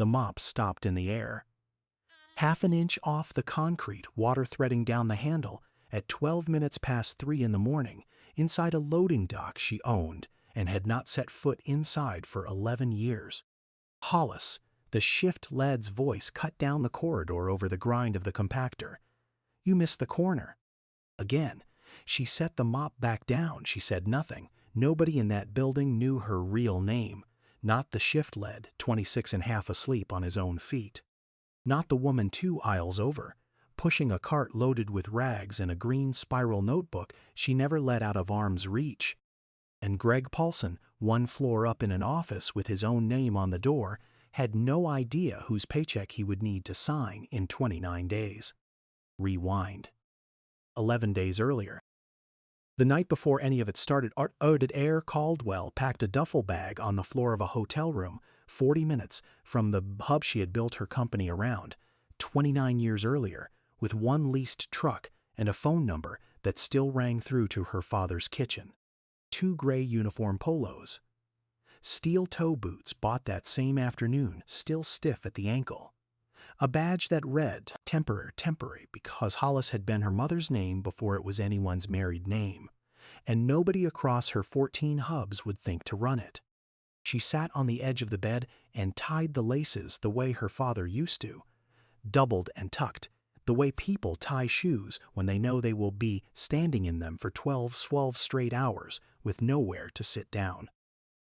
The mop stopped in the air. Half an inch off the concrete, water threading down the handle, at 12 minutes past 3 in the morning, inside a loading dock she owned and had not set foot inside for 11 years. Hollis, the shift lead's voice, cut down the corridor over the grind of the compactor. "You missed the corner." Again, she set the mop back down. She said nothing. Nobody in that building knew her real name. Not the shift lead, 26 and half asleep on his own feet. Not the woman 2 aisles over, pushing a cart loaded with rags and a green spiral notebook she never let out of arm's reach. And Greg Paulson, 1 floor up in an office with his own name on the door, had no idea whose paycheck he would need to sign in 29 days. Rewind. 11 days earlier. The night before any of it started, Adair Caldwell packed a duffel bag on the floor of a hotel room 40 minutes from the hub she had built her company around, 29 years earlier, with one leased truck and a phone number that still rang through to her father's kitchen. 2 gray uniform polos. Steel toe boots bought that same afternoon, still stiff at the ankle. A badge that read temporary because Hollis had been her mother's name before it was anyone's married name, and nobody across her 14 hubs would think to run it. She sat on the edge of the bed and tied the laces the way her father used to, doubled and tucked, the way people tie shoes when they know they will be standing in them for 12 straight hours with nowhere to sit down.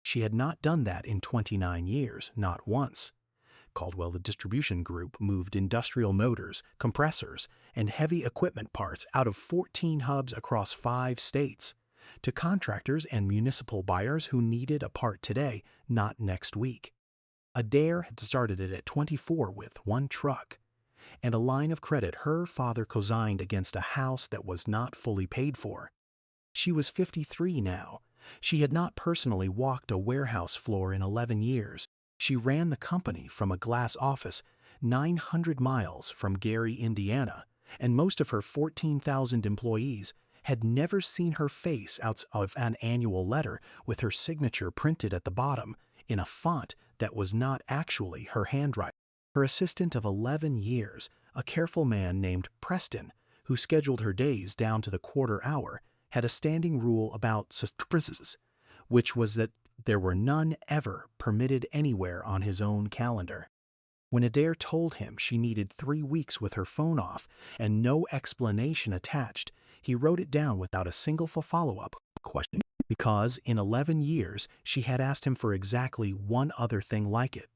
She had not done that in 29 years, not once. Caldwell, the distribution group, moved industrial motors, compressors, and heavy equipment parts out of 14 hubs across 5 states to contractors and municipal buyers who needed a part today, not next week. Adair had started it at 24 with 1 truck and a line of credit her father co-signed against a house that was not fully paid for. She was 53 now. She had not personally walked a warehouse floor in 11 years. She ran the company from a glass office 900 miles from Gary, Indiana, and most of her 14,000 employees had never seen her face out of an annual letter with her signature printed at the bottom in a font that was not actually her handwriting. Her assistant of 11 years, a careful man named Preston, who scheduled her days down to the quarter hour, had a standing rule about surprises, which was that there were none ever permitted anywhere on his own calendar. When Adair told him she needed 3 weeks with her phone off and no explanation attached, he wrote it down without a single follow-up question, because in 11 years she had asked him for exactly one other thing like it,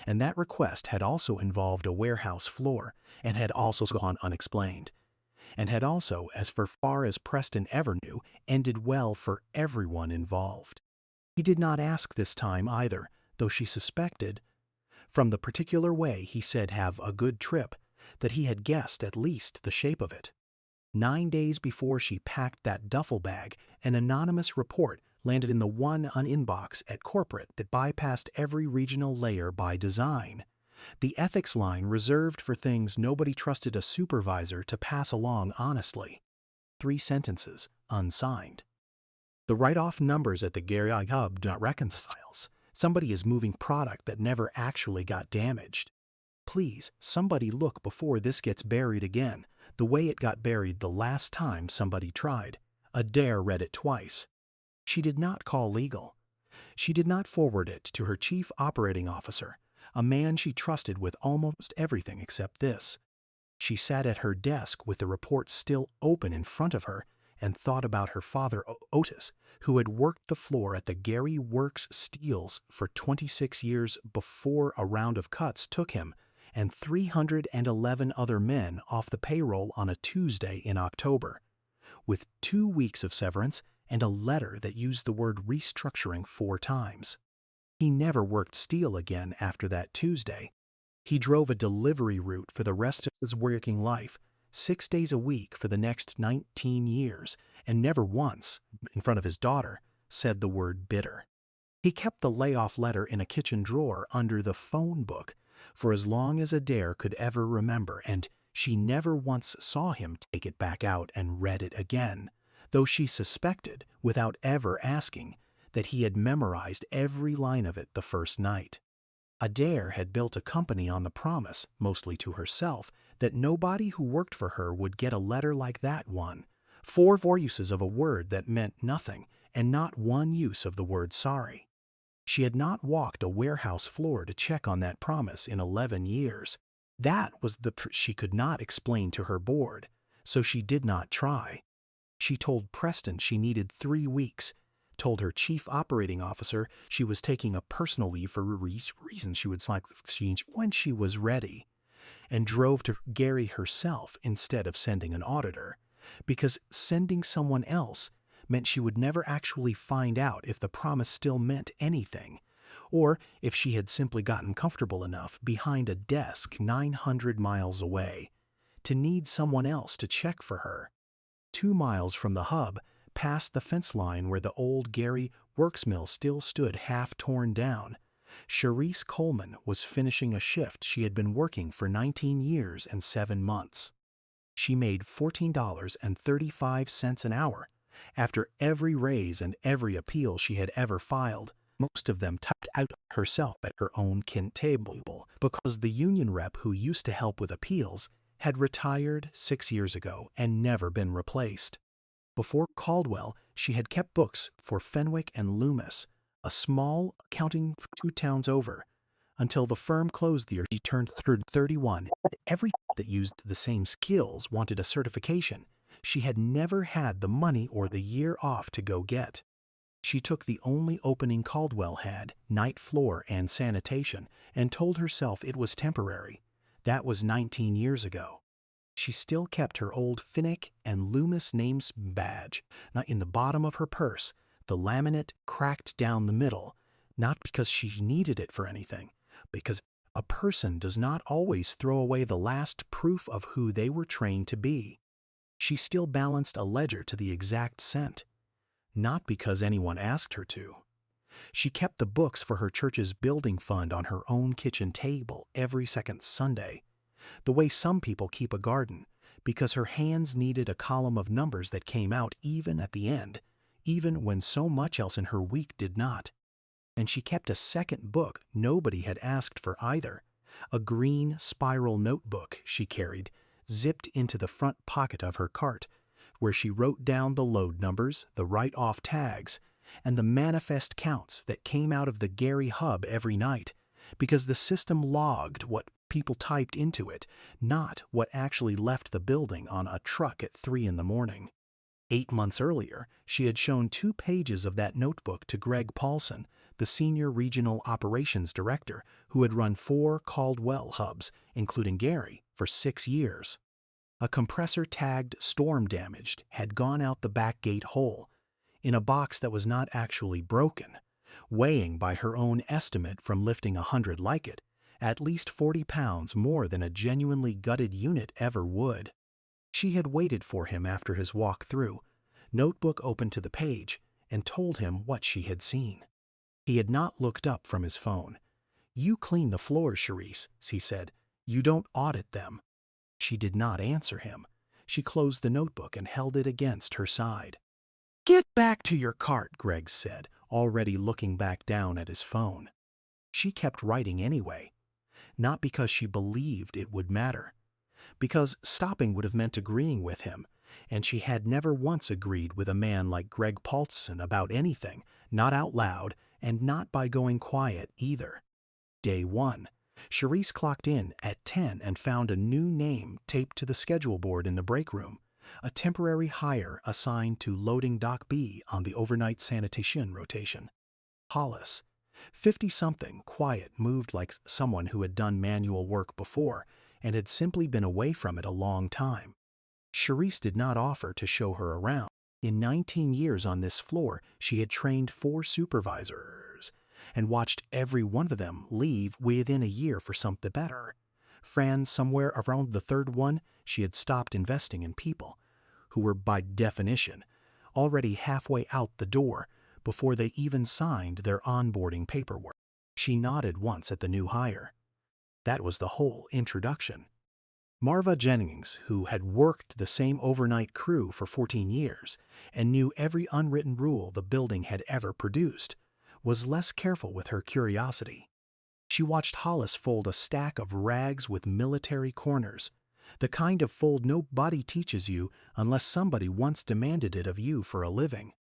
and that request had also involved a warehouse floor and had also gone unexplained, and had also, as far as Preston ever knew, ended well for everyone involved. He did not ask this time either, though she suspected, from the particular way he said have a good trip, that he had guessed at least the shape of it. 9 days before she packed that duffel bag, an anonymous report landed in the one inbox at corporate that bypassed every regional layer by design. The ethics line reserved for things nobody trusted a supervisor to pass along honestly. 3 sentences, unsigned. The write-off numbers at the Gary hub do not reconcile. Somebody is moving product that never actually got damaged. Please, somebody look before this gets buried again, the way it got buried the last time somebody tried. Adair read it twice. She did not call legal. She did not forward it to her chief operating officer, a man she trusted with almost everything except this. She sat at her desk with the report still open in front of her and thought about her father, Otis, who had worked the floor at the Gary Works Steels for 26 years before a round of cuts took him and 311 other men off the payroll on a Tuesday in October, with 2 weeks of severance and a letter that used the word restructuring 4 times. He never worked steel again after that Tuesday. He drove a delivery route for the rest of his working life, 6 days a week for the next 19 years, and never once, in front of his daughter, said the word bitter. He kept the layoff letter in a kitchen drawer under the phone book for as long as Adair could ever remember, and she never once saw him take it back out and read it again, though she suspected, without ever asking, that he had memorized every line of it the first night. Adair had built a company on the promise, mostly to herself, that nobody who worked for her would get a letter like that one. Four uses of a word that meant nothing, and not one use of the word sorry. She had not walked a warehouse floor to check on that promise in 11 years. That was she could not explain to her board, so she did not try. She told Preston she needed 3 weeks, told her chief operating officer she was taking a personal leave for reasons she would exchange when she was ready, and drove to Gary herself instead of sending an auditor, because sending someone else meant she would never actually find out if the promise still meant anything, or if she had simply gotten comfortable enough behind a desk 900 miles away to need someone else to check for her. 2 miles from the hub, past the fence line where the old Gary works mill still stood half torn down, Sharice Coleman was finishing a shift she had been working for 19 years and 7 months. She made $14.35 an hour after every raise and every appeal she had ever filed, most of them typed out herself at her own table, because the union rep who used to help with appeals had retired 6 years ago and never been replaced. Before Caldwell, she had kept books for Fenwick and Loomis, a small accounting 2 towns over, until the firm closed the year she turned 31. Every that used the same skills wanted a certification she had never had the money or the year off to go get. She took the only opening Caldwell had, night floor and sanitation, and told herself it was temporary. That was 19 years ago. She still kept her old Finnick and Loomis names badge, not in the bottom of her purse, the laminate cracked down the middle, not because she needed it for anything, because a person does not always throw away the last proof of who they were trained to be. She still balanced a ledger to the exact cent, not because anyone asked her to. She kept the books for her church's building fund on her own kitchen table every second Sunday, the way some people keep a garden, because her hands needed a column of numbers that came out even at the end, even when so much else in her week did not. And she kept a second book nobody had asked for either, a green spiral notebook she carried, zipped into the front pocket of her cart, where she wrote down the load numbers, the write-off tags, and the manifest counts that came out of the Gary hub every night, because the system logged what people typed into it, not what actually left the building on a truck at 3 in the morning. 8 months earlier, she had shown 2 pages of that notebook to Greg Paulson, the senior regional operations director who had run 4 Caldwell hubs, including Gary, for 6 years. A compressor tagged storm damaged had gone out the back gate hole, in a box that was not actually broken, weighing by her own estimate from lifting 100 like it, at least 40 pounds more than a genuinely gutted unit ever would. She had waited for him after his walk through, notebook open to the page, and told him what she had seen. He had not looked up from his phone. "You clean the floors, Sharice," he said. "You don't audit them." She did not answer him. She closed the notebook and held it against her side. "Get back to your cart," Greg said, already looking back down at his phone. She kept writing anyway, not because she believed it would matter, because stopping would have meant agreeing with him, and she had never once agreed with a man like Greg Paulson about anything, not out loud, and not by going quiet either. Day 1. Sharice clocked in at 10 and found a new name taped to the schedule board in the break room, a temporary hire assigned to loading Dock B on the overnight sanitation rotation. Hollis, 50-something, quiet, moved like someone who had done manual work before and had simply been away from it a long time. Sharice did not offer to show her around. In 19 years on this floor, she had trained 4 supervisors and watched every one of them leave within a year for something better. Friends somewhere around the 3rd one, she had stopped investing in people, who were by definition already halfway out the door before they even signed their onboarding paperwork. She nodded once at the new hire. That was the whole introduction. Marva Jennings, who had worked the same overnight crew for 14 years and knew every unwritten rule the building had ever produced, was less careful with her curiosity. She watched Hollis fold a stack of rags with military corners, the kind of fold nobody teaches you unless somebody once demanded it of you for a living.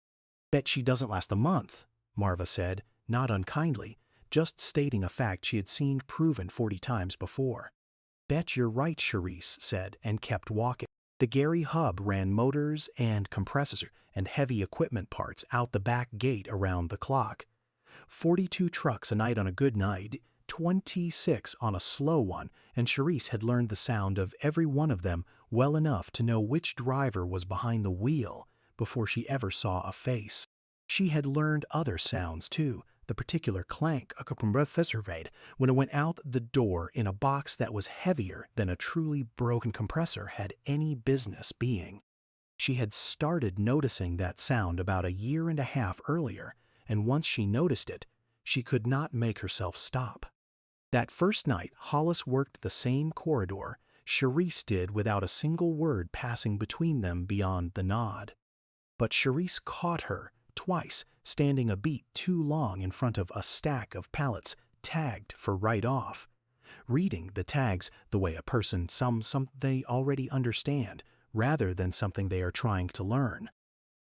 Bet she doesn't last a month, Marva said, not unkindly, just stating a fact she had seen proven 40 times before. Bet you're right, Sharice said, and kept walking. The Gary hub ran motors and compressors and heavy equipment parts out the back gate around the clock. 42 trucks a night on a good night, 26 on a slow one, and Sharice had learned the sound of every one of them well enough to know which driver was behind the wheel before she ever saw a face. She had learned other sounds too, the particular clank a compressor made when it went out the door in a box that was heavier than a truly broken compressor had any business being. She had started noticing that sound about a year and a half earlier, and once she noticed it, she could not make herself stop. That first night, Hollis worked the same corridor Sharice did without a single word passing between them beyond the nod. But Sharice caught her twice standing a beat too long in front of a stack of pallets tagged for right off, reading the tags the way a person some they already understand rather than something they are trying to learn.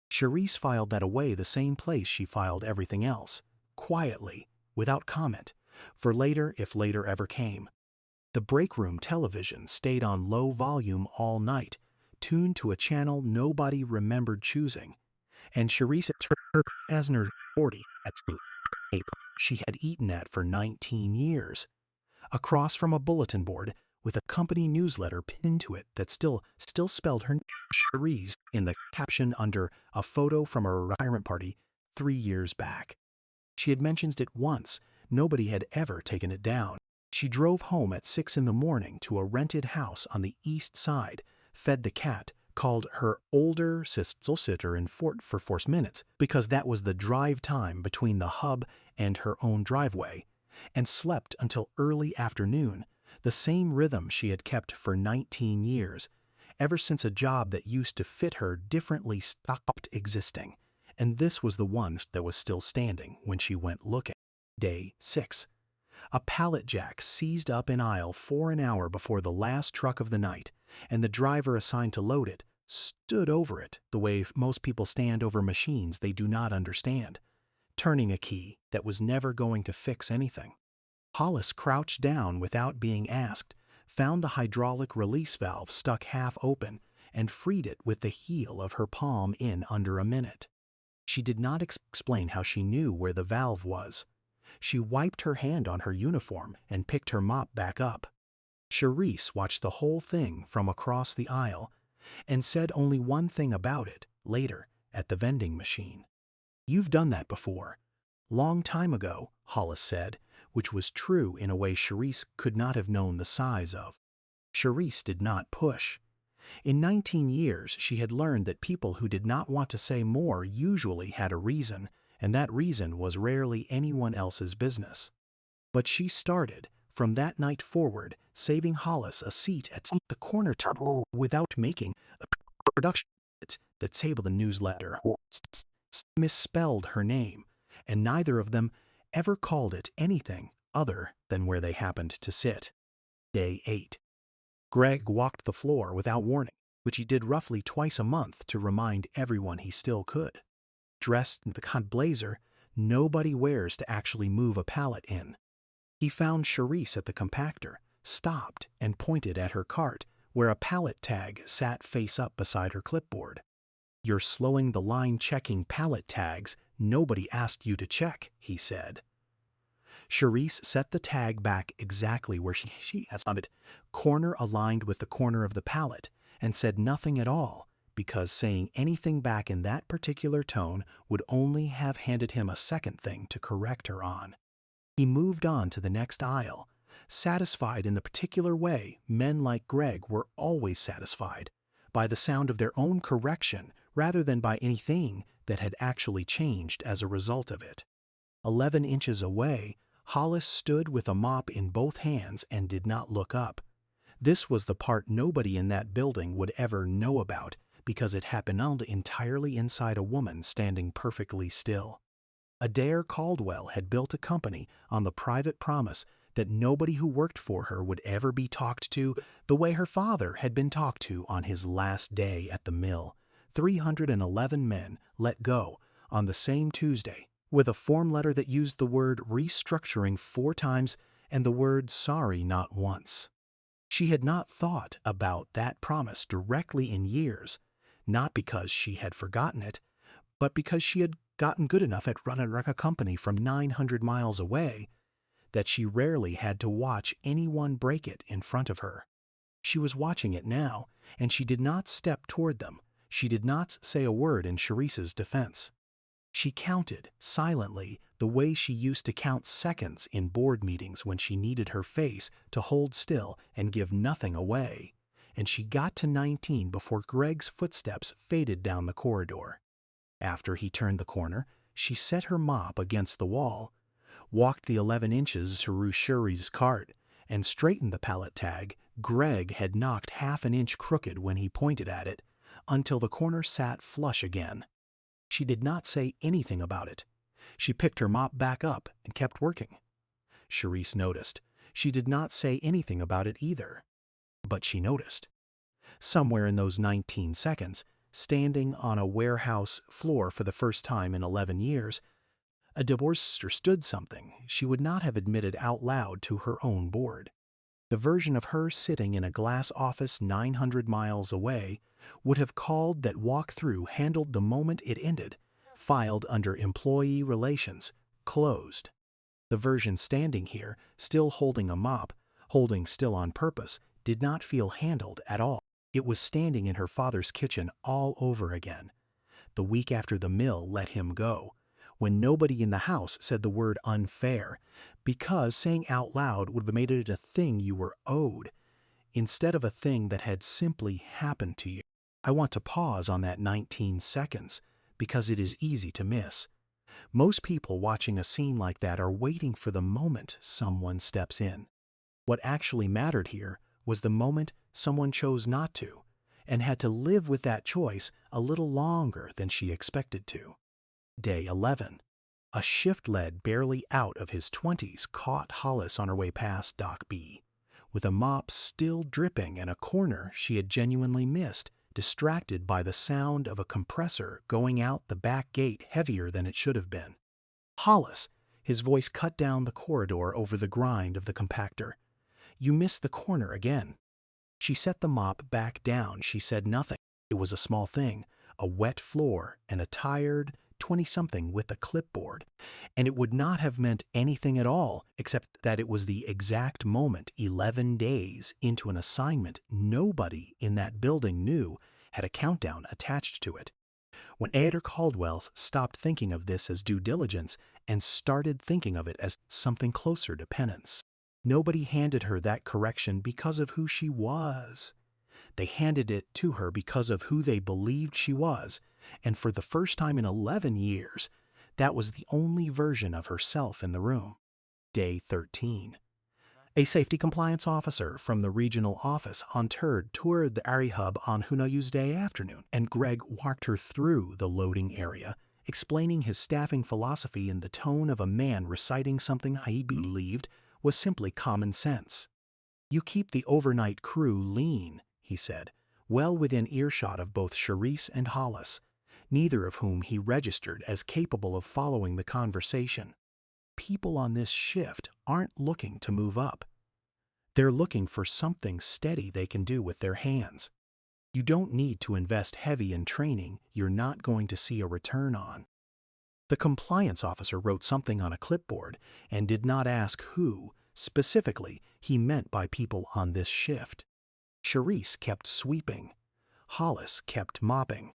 Sharice filed that away the same place she filed everything else, quietly, without comment, for later if later ever came. The break room television stayed on low volume all night, tuned to a channel nobody remembered choosing, and Sharice turned Esner 40 at tape she had eaten at for 19 years, across from a bulletin board with a company newsletter pinned to it that still spelled her name, Sharice, in the caption under a photo from a retirement party 3 years back. She had mentioned it once, nobody had ever taken it down. She drove home at 6 in the morning to a rented house on the east side, fed the cat, called her older sister in Fort for 4 minutes because that was the drive time between the hub and her own driveway, and slept until early afternoon, the same rhythm she had kept for 19 years, ever since a job that used to fit her differently stopped existing, and this was the one that was still standing when she went looking. Day 6. A pallet jack seized up an aisle for an hour before the last truck of the night, and the driver assigned to load it stood over it the way most people stand over machines they do not understand, turning a key that was never going to fix anything. Hollis crouched down without being asked, found the hydraulic release valve stuck half open, and freed it with the heel of her palm in under a minute. She did not explain how she knew where the valve was. She wiped her hand on her uniform and picked her mop back up. Sharice watched the whole thing from across the aisle and said only one thing about it later at the vending machine. "You've done that before. Long time ago," Hollis said, which was true in a way Sharice could not have known the size of. Sharice did not push. In 19 years, she had learned that people who did not want to say more usually had a reason, and that reason was rarely anyone else's business. But she started, from that night forward, saving Hollis a seat at the corner table without making a production that table the newsletter misspelled her name, and neither of them ever called it anything other than where they happened to sit. Day 8. Greg walked the floor without warning, which he did roughly twice a month to remind everyone he still could. Dressed in the kind of blazer nobody wears to actually move a pallet in. He found Sharice at the compactor, stopped, and pointed at her cart, where a pallet tag sat face up beside her clipboard. "You're slowing the line checking pallet tags nobody asked you to check," he said. Sharice set the tag back exactly where she had found it, corner aligned with the corner of the pallet, and said nothing at all, because saying anything back in that particular tone would only have handed him a second thing to correct her on. He moved on to the next aisle, satisfied in the particular way men like Greg were always satisfied, by the sound of their own correction rather than by anything that had actually changed as a result of it. 11 inches away, Hollis stood with a mop in both hands and did not look up. This was the part nobody in that building would ever know about because it happened entirely inside a woman standing perfectly still. Adair Caldwell had built a company on the private promise that nobody who worked for her would ever be talked to the way her father had been talked to on his last day at the mill. 311 men let go on the same Tuesday, with a form letter that used the word restructuring 4 times and the word sorry not once. She had not thought about that promise directly in years, not because she had forgotten it, but because she had gotten good enough at running a company from 900 miles away that she rarely had to watch anyone break it in front of her. She was watching it now, and she did not step toward them. She did not say a word in Sharice's defense. She counted, silently, the way she used to count seconds in board meetings when she needed her face to hold still and give nothing away, and she got to 19 before Greg's footsteps faded down the corridor. After he turned the corner, she set her mop against the wall, walked the 11 inches to Sharice's cart, and straightened the pallet tag Greg had knocked half an inch crooked when he pointed at it, until the corner sat flush again. She did not say anything about it. She picked her mop back up and kept working. Sharice noticed. She did not say anything about it either. But she noticed. Somewhere in those 19 seconds, standing on a warehouse floor for the first time in 11 years, a divorce understood something she would not have admitted out loud to her own board. The version of her sitting in a glass office 900 miles away would have called that walk-through handled the moment it ended, filed under employee relations, closed. The version standing here, still holding a mop, holding still on purpose, did not feel handled at all. It was standing in her father's kitchen all over again, the week after the mill let him go, when nobody in the house said the word unfair, because saying out loud would have made it a thing you were owed, instead of a thing that had simply happened to you. I want to pause on that 19 seconds, because it is easy to miss. Most people watching a scene like that are waiting for the moment someone steps in. What actually mattered here was the moment someone chose not to, and had to live with that choice a little longer than she expected to. Day 11. A shift lead barely out of his 20s caught Hollis on her way past Dock B, with a mop still dripping and a corner she had genuinely missed, distracted by the sound of a compressor going out the back gate heavier than it should have been. Hollis, his voice cut down the corridor over the grind of the compactor. You missed the corner again. She set the mop back down. She said nothing. It was a small thing, a wet floor and a tired 20-something with a clipboard, and it would not have meant anything at all except that it was the exact moment 11 days into an assignment nobody in that building knew had a countdown attached to it. When Eder Caldwell stopped thinking of this as due diligence and started thinking of it as something closer to penance. Nobody handed her that correction because of who she was. They handed it to her because of who they believed she was, and for the first time in 11 years, that was the only version of herself in the room. Day 13. A safety compliance officer from the regional office toured the area hub on Hunayu's day afternoon, and Greg walked her through the loading area, explaining his staffing philosophy in the tone of a man reciting something he believed was simply common sense. You keep the overnight crew lean, he said, well within earshot of both Sharice and Hollis, neither of whom he registered as capable of following the conversation. People on this shift aren't looking to move up. They're looking for something steady they can do with their hands. You don't need to invest heavy in training you're not going to see a return on. The compliance officer wrote something on a clipboard and did not ask who, specifically, he meant by people on this shift. Sharice kept sweeping. Hollis kept mopping.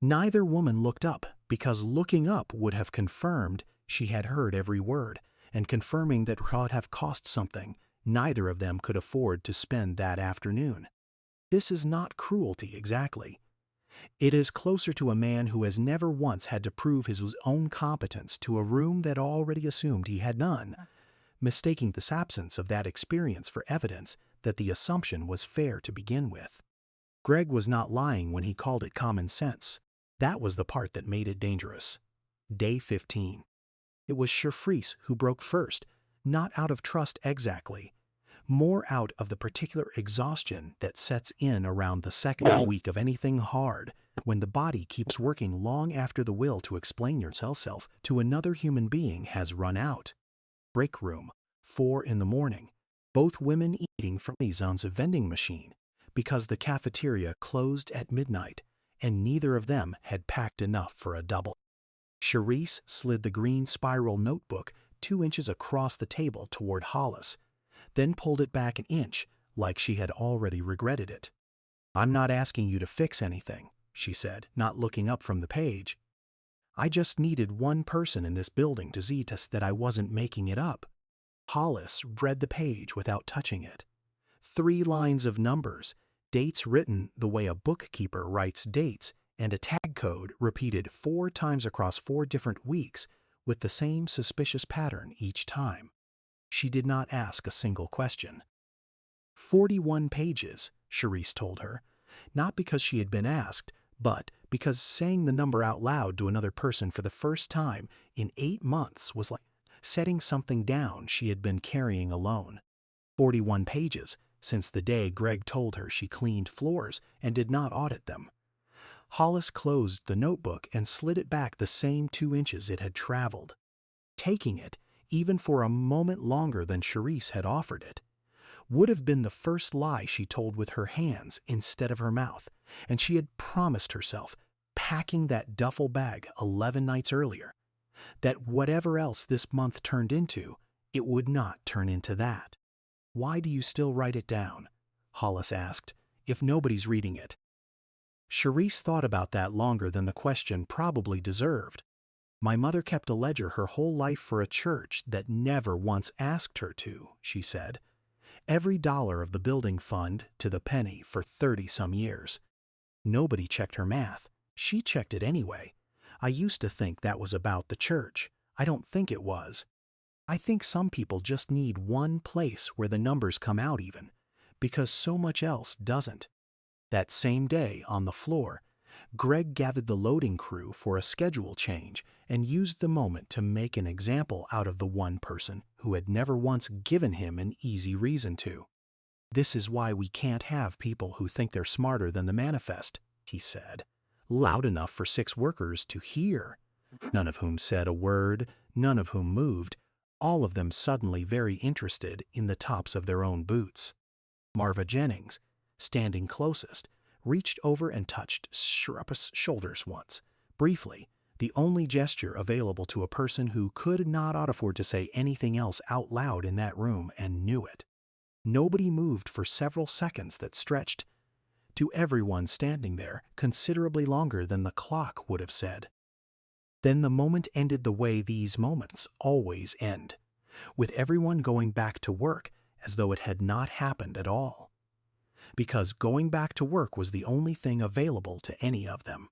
Neither woman looked up because looking up would have confirmed she had heard every word, and confirming that would have cost something neither of them could afford to spend that afternoon. This is not cruelty exactly. It is closer to a man who has never once had to prove his own competence to a room that already assumed he had none, mistaking this absence of that experience for evidence that the assumption was fair to begin with. Greg was not lying when he called it common sense. That was the part that made it dangerous. Day 15. It was Sharice who broke first, Not out of trust exactly, more out of the particular exhaustion that sets in around the second week of anything hard, when the body keeps working long after the will to explain yourself to another human being has run out. Break room, 4 in the morning. Both women eating from the zone's vending machine because the cafeteria closed at midnight, and neither of them had packed enough for a double. Sharice slid the green spiral notebook 2 inches across the table toward Hollis, then pulled it back an inch like she had already regretted it. "I'm not asking you to fix anything," she said, not looking up from the page. "I just needed one person in this building to see that I wasn't making it up." Hollis read the page without touching it. 3 lines of numbers, dates written the way a bookkeeper writes dates, and a tag code repeated 4 times across 4 different weeks with the same suspicious pattern each time. She did not ask a single question. 41 pages, Sharice told her, not because she had been asked, but because saying the number out loud to another person for the first time in 8 months was like setting something down she had been carrying alone. 41 pages since the day Greg told her she cleaned floors and did not audit them. Hollis closed the notebook and slid it back the same 2 inches it had traveled. Taking it, even for a moment longer than Sharice had offered it, would have been the first lie she told with her hands instead of her mouth, and she had promised herself, packing that duffel bag 11 nights earlier, that whatever else this month turned into, it would not turn into that. "Why do you still write it down?" Hollis asked, "if nobody's reading it?" Sharice thought about that longer than the question probably deserved. "My mother kept a ledger her whole life for a church that never once asked her to," she said. "Every dollar of the building fund to the penny for 30-some years. Nobody checked her math. She checked it anyway. I used to think that was about the church. I don't think it was. I think some people just need one place where the numbers come out even, because so much else doesn't." That same day, on the floor, Greg gathered the loading crew for a schedule change and used the moment to make an example out of the one person who had never once given him an easy reason to. "This is why we can't have people who think they're smarter than the manifest," he said, loud enough for 6 workers to hear, none of whom said a word, none of whom moved, all of them suddenly very interested in the tops of their own boots. Marva Jennings, standing closest, reached over and touched Sharice's shoulders once, briefly, the only gesture available to a person who could not afford to say anything else out loud in that room and knew it. Nobody moved for several seconds that stretched, to everyone standing there, considerably longer than the clock would have said. Then the moment ended the way these moments always end, with everyone going back to work as though it had not happened at all. Because going back to work was the only thing available to any of them.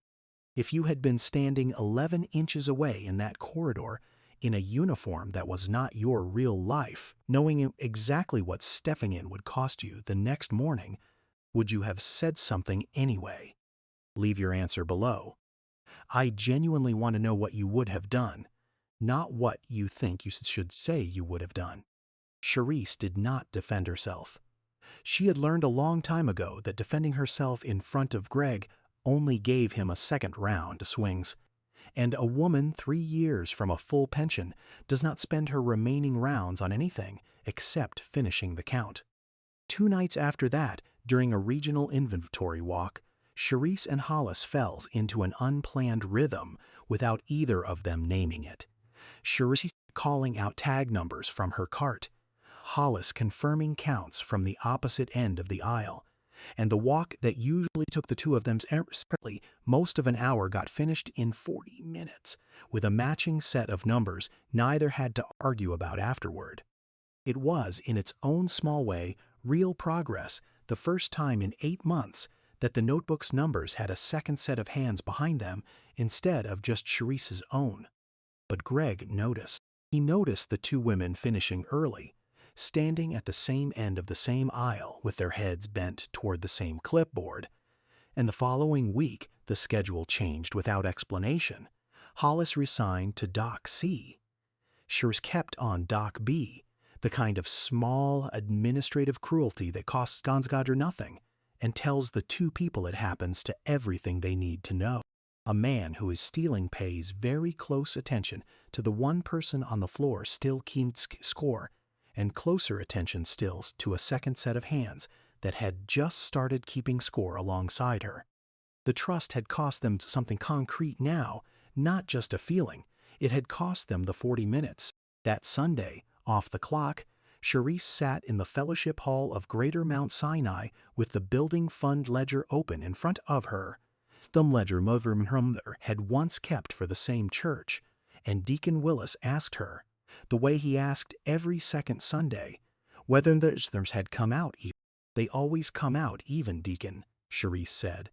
If you had been standing 11 inches away in that corridor in a uniform that was not your real life, knowing exactly what stepping in would cost you the next morning, would you have said something anyway? Leave your answer below. I genuinely want to know what you would have done, not what you think you should say you would have done. Sharice did not defend herself. She had learned a long time ago that defending herself in front of Greg only gave him a second round to swings, and a woman 3 years from a full pension does not spend her remaining rounds on anything except finishing the count. 2 nights after that, during a regional inventory walk, Sharice and Hollis fell into an unplanned rhythm without either of them naming it. Sharice calling out tag numbers from her cart, Hollis confirming counts from the opposite end of the aisle, and the walk that usually took the two of them separately most of an hour got finished in 40 minutes, with a matching set of numbers neither had to argue about afterward. It was, in its own small way, real progress, the first time in 8 months that the notebook's numbers had a second set of hands behind them instead of just Sharice's own. But Greg noticed. He noticed the 2 women finishing early, standing at the same end of the same aisle with their heads bent toward the same clipboard. And the following week, the schedule changed without explanation. Hollis resigned to Doc C. Sharice kept on Doc B, the kind of small administrative cruelty that costs Gansgadr nothing and tells the two people it happens to everything they need to know. A man who is stealing pays very close attention to the one person on the floor still keeping score, and closer attention still to a second set of hands that had just started keeping score alongside her. The trust had cost them something concrete now, not just a feeling. It had cost them the 40 minutes. That Sunday, off the clock, Sharice sat in the fellowship hall of Greater Mount Sinai with the building fund ledger open in front of her. The ledger Mother had once kept for the same church, and Deacon Willis asked her, the way he asked every second Sunday, whether theirs had come out even. They always come out even, Deacon, Sharice said.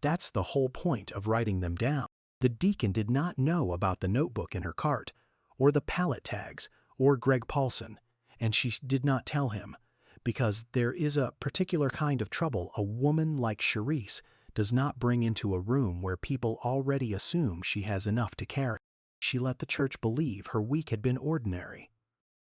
That's the whole point of writing them down. The deacon did not know about the notebook in her cart, or the pallet tags, or Greg Paulson, and she did not tell him, because there is a particular kind of trouble a woman like Sharice does not bring into a room where people already assume she has enough to carry. She let the church believe her week had been ordinary.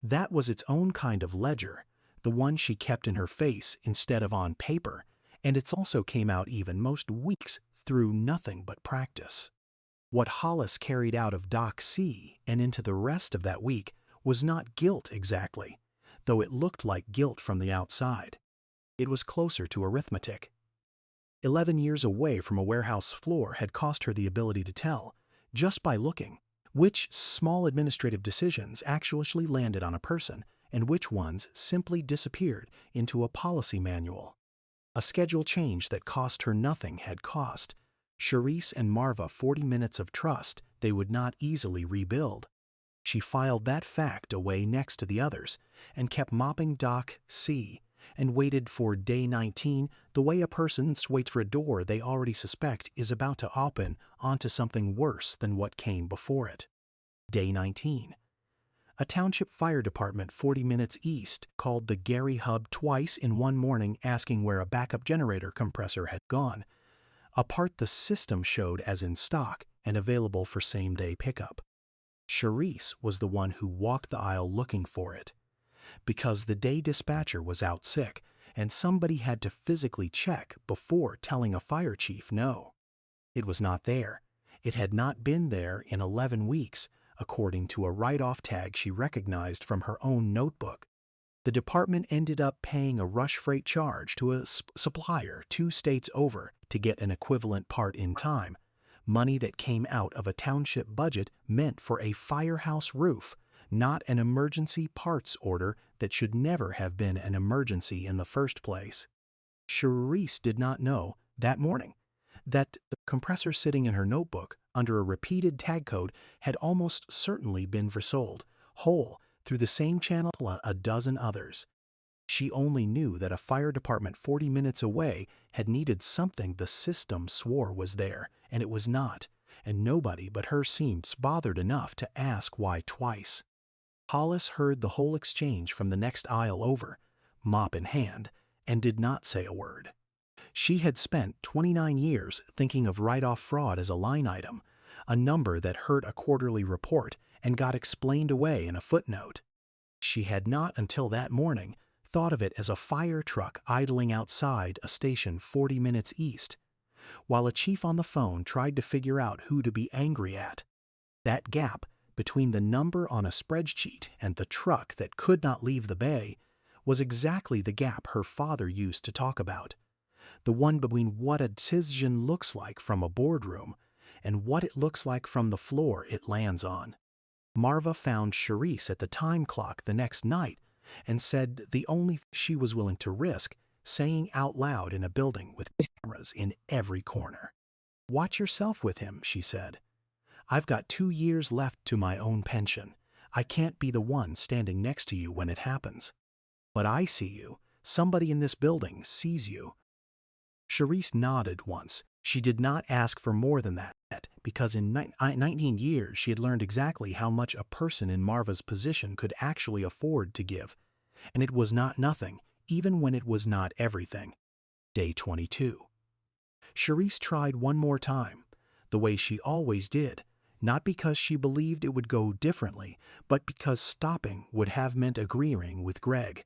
That was its own kind of ledger, the one she kept in her face instead of on paper, and it also came out even most weeks through nothing but practice. What Hollis carried out of Doc C and into the rest of that week was not guilt exactly, though it looked like guilt from the outside. It was closer to arithmetic. 11 years away from a warehouse floor had cost her the ability to tell, just by looking, which small administrative decisions actually landed on a person and which ones simply disappeared into a policy manual. A schedule change that cost her nothing had cost Sharice and Marva 40 minutes of trust they would not easily rebuild. She filed that fact away next to the others and kept mopping Doc C and waited for day 19 the way a person waits for a door they already suspect is about to open onto something worse than what came before it. Day 19. A township fire department 40 minutes east called the Gary Hub twice in one morning asking where a backup generator compressor had gone, a part the system showed as in stock and available for same-day pickup. Sharice was the one who walked the aisle looking for it, because the day dispatcher was out sick and somebody had to physically check before telling a fire chief no. It was not there. It had not been there in 11 weeks, according to a write-off tag she recognized from her own notebook. The department ended up paying a rush freight charge to a supplier 2 states over to get an equivalent part in time, money that came out of a township budget meant for a firehouse roof, not an emergency parts order that should never have been an emergency in the first place. Sharice did not know, that morning, that the compressor sitting in her notebook under a repeated tag code had almost certainly been resold, whole, through the same channel a dozen others. She only knew that a fire department 40 minutes away had needed something the system swore was there, and it was not, and nobody but her seemed bothered enough to ask why twice. Hollis heard the whole exchange from the next aisle over, mop in hand, and did not say a word. She had spent 29 years thinking of write-off fraud as a line item, a number that hurt a quarterly report and got explained away in a footnote. She had not until that morning thought of it as a fire truck idling outside a station 40 minutes east, while a chief on the phone tried to figure out who to be angry at. That gap between the number on a spreadsheet and the truck that could not leave the bay was exactly the gap her father used to talk about, the one between what a decision looks like from a boardroom and what it looks like from the floor it lands on. Marva found Sharice at the time clock the next night and said the only thing she was willing to risk saying out loud in a building with cameras in every corner. "Watch yourself with him," she said. "I've got 2 years left to my own pension. I can't be the one standing next to you when it happens. But I see you. Somebody in this building sees you." Sharice nodded once. She did not ask for more than that, because in 19 years she had learned exactly how much a person in Marva's position could actually afford to give, and it was not nothing, even when it was not everything. Day 22. Sharice tried one more time, the way she always did, not because she believed it would go differently, but because stopping would have meant agreeing with Greg,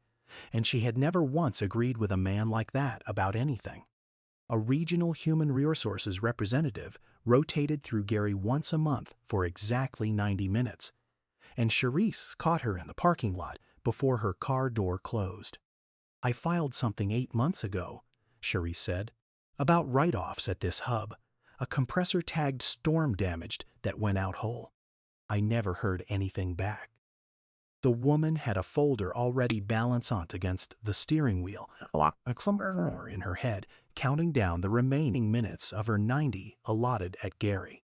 and she had never once agreed with a man like that about anything. A regional human resources representative rotated through Gary once a month for exactly 90 minutes, and Sharice caught her in the parking lot before her car door closed. "I filed something 8 months ago," Sharice said, "about write-offs at this hub, a compressor tagged storm damaged that went out whole. I never heard anything back." The woman had a folder already balanced against the steering wheel, somewhere in her head, counting down the remaining minutes of her 90 allotted at Gary.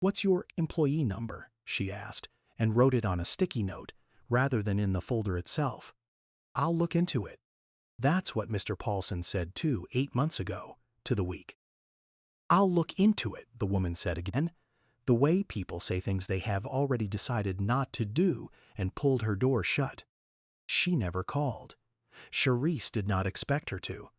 "What's your employee number?" she asked, and wrote it on a sticky note rather than in the folder itself. "I'll look into it." That's what Mr. Paulson said too 8 months ago to the week. "I'll look into it," the woman said again, the way people say things they have already decided not to do, and pulled her door shut. She never called. Sharice did not expect her to.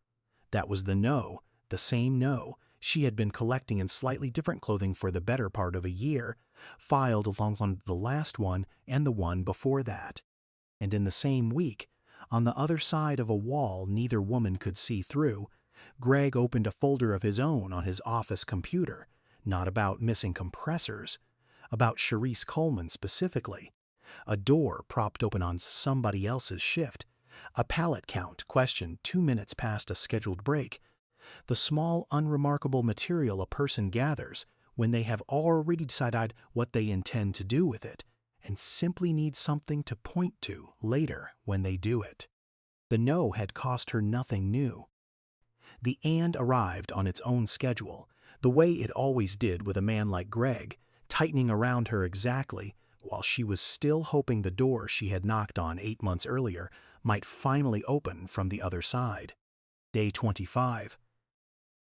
That was the no, the same no she had been collecting in slightly different clothing for the better part of a year, filed alongside the last one and the one before that. And in the same week, on the other side of a wall neither woman could see through, Greg opened a folder of his own on his office computer, not about missing compressors, about Sharice Coleman specifically, a door propped open on somebody else's shift, a pallet count questioned 2 minutes past a scheduled break, the small unremarkable material a person gathers when they have already decided what they intend to do with it, and simply need something to point to later when they do it. The no had cost her nothing new. The and arrived on its own schedule, the way it always did with a man like Greg, tightening around her exactly, while she was still hoping the door she had knocked on 8 months earlier might finally open from the other side. Day 25.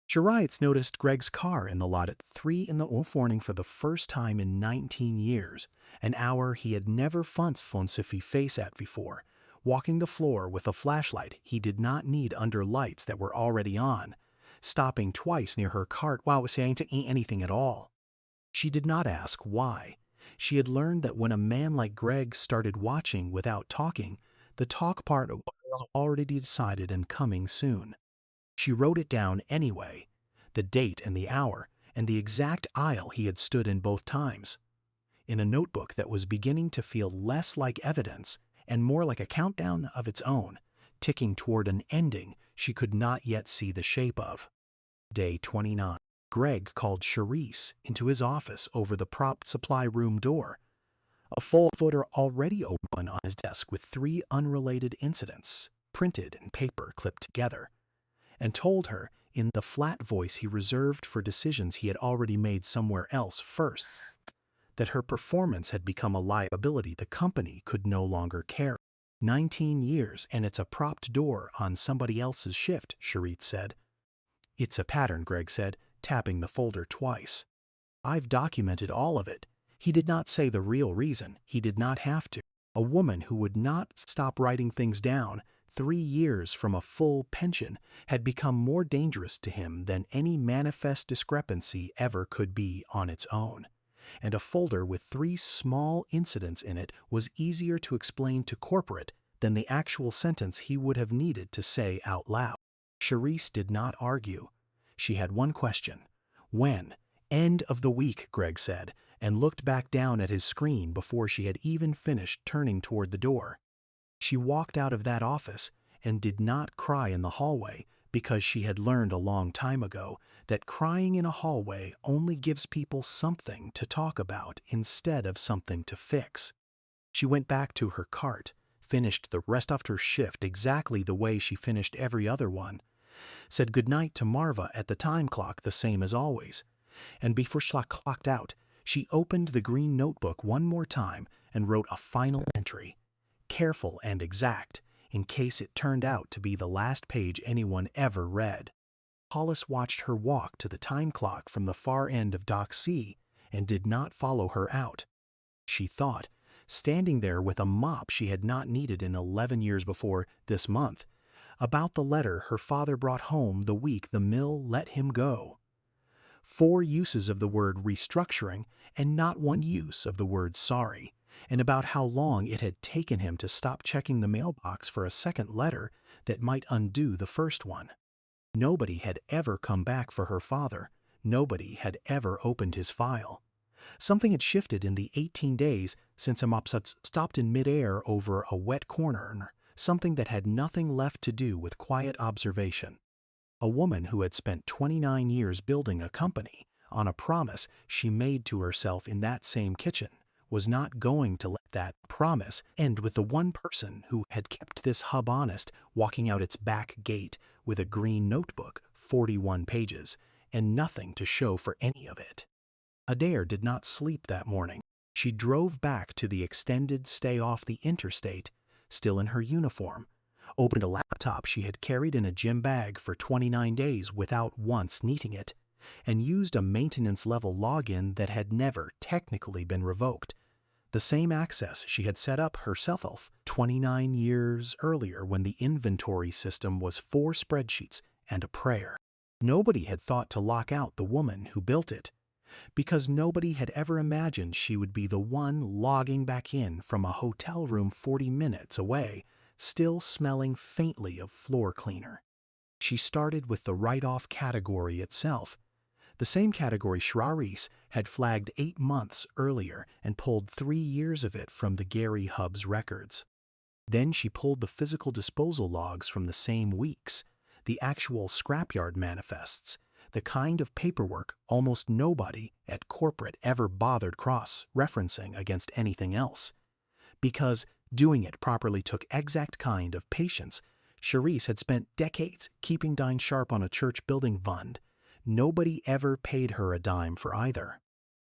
Sharice noticed Greg's car in the lot at 3 in the morning for the first time in 19 years, an hour he had never once flown Siffy face at before, walking the floor with a flashlight he did not need under lights that were already on, stopping twice near her cart while saying to anything at all. She did not ask why. She had learned that when a man like Greg started watching without talking, the talk part was already decided and coming soon. She wrote it down anyway, the date and the hour, and the exact aisle he had stood in both times, in a notebook that was beginning to feel less like evidence and more like a countdown of its own, ticking toward an ending she could not yet see the shape of. Day 29. Greg called Sharice into his office over the propped supply room door, a folder already open on his desk with 3 unrelated incidents, printed in paper clipped together, and told her, in the flat voice he reserved for decisions he had already made somewhere else first, that her performance had become a liability the company could no longer carry. 19 years, and it's a propped door on somebody else's shift, Sharice said. "It's a pattern," Greg said, tapping the folder twice. "I've documented all of it." He did not say the real reason. He did not have to. A woman who would not stop writing things down, 3 years from a full pension, had become more dangerous to him than any manifest discrepancy ever could be on its own. And a folder with 3 small incidents in it was easier to explain to corporate than the actual sentence he would have needed to say out loud. Sharice did not argue. She had one question. When? "End of the week," Greg said, and looked back down at his screen before she had even finished turning toward the door. She walked out of that office and did not cry in the hallway because she had learned a long time ago that crying in a hallway only gives people something to talk about instead of something to fix. She went back to her cart, finished the rest of her shift exactly the way she finished every other one, said goodnight to Marva at the time clock the same as always, and before she clocked out, she opened the green notebook one more time and wrote a final entry, careful and exact, in case it turned out to be the last page anyone ever read. Hollis watched her walk to the time clock from the far end of Dock C and did not follow her out. She thought, standing there with a mop she had not needed in 11 years before this month, about the letter her father brought home the week the mill let him go. 4 uses of the word restructuring, and not 1 use of the word sorry, and about how long it had taken him to stop checking the mailbox for a second letter that might undo the first one. Nobody had ever come back for her father. Nobody had ever opened his file. Something had shifted in the 18 days since a mopsud stopped in midair over a wet corner, something that had nothing left to do with quiet observation. A woman who had spent 29 years building a company on a promise she made to herself in that same kitchen was not going to let that promise end with the one person who had kept this hub honest walking out its back gate with a green notebook, 41 pages, and nothing to show for any of it. Adair did not sleep that morning. She drove back to the extended stay off the interstate, still in her uniform, opened a laptop she had carried in a gym bag for 29 days without once needing it, and used a maintenance-level login that had never technically been revoked. The same access she had set up herself 29 years earlier when the inventory system was 4 spreadsheets and a prayer. Nobody had thought to lock out the woman who built it, because nobody had ever imagined she would be the one logging back in from a hotel room 40 minutes away, still smelling faintly of floor cleaner. She started with the write-off category itself, the same category Sharice had flagged 8 months earlier and pulled 3 years of it from the Gary Hub's records. Then she pulled the physical disposal logs from the same weeks, the actual scrapyard manifests, the kind of paperwork almost nobody at corporate ever bothered cross-referencing against anything else. Because doing it properly took exact kind of patience, Sharice had spent decades keeping Dine sharp on a church building fund. Nobody ever paid her a dime for either.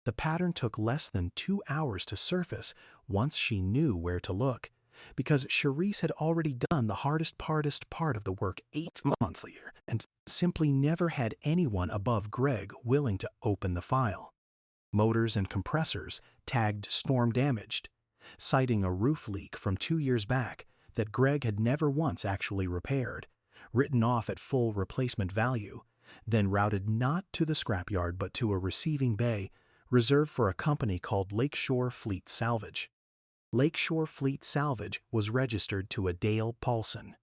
The pattern took less than 2 hours to surface once she knew where to look, because Sharice had already done the hardest part of the work 8 months later and simply never had anyone above Greg willing to open the file. Motors and compressors tagged storm damaged, citing a roof leak from 2 years back that Greg had never once actually repaired, written off at full replacement value, then routed not to the scrapyard but to a receiving bay reserved for a company called Lakeshore Fleet Salvage. Lakeshore Fleet Salvage was registered to a Dale Paulson,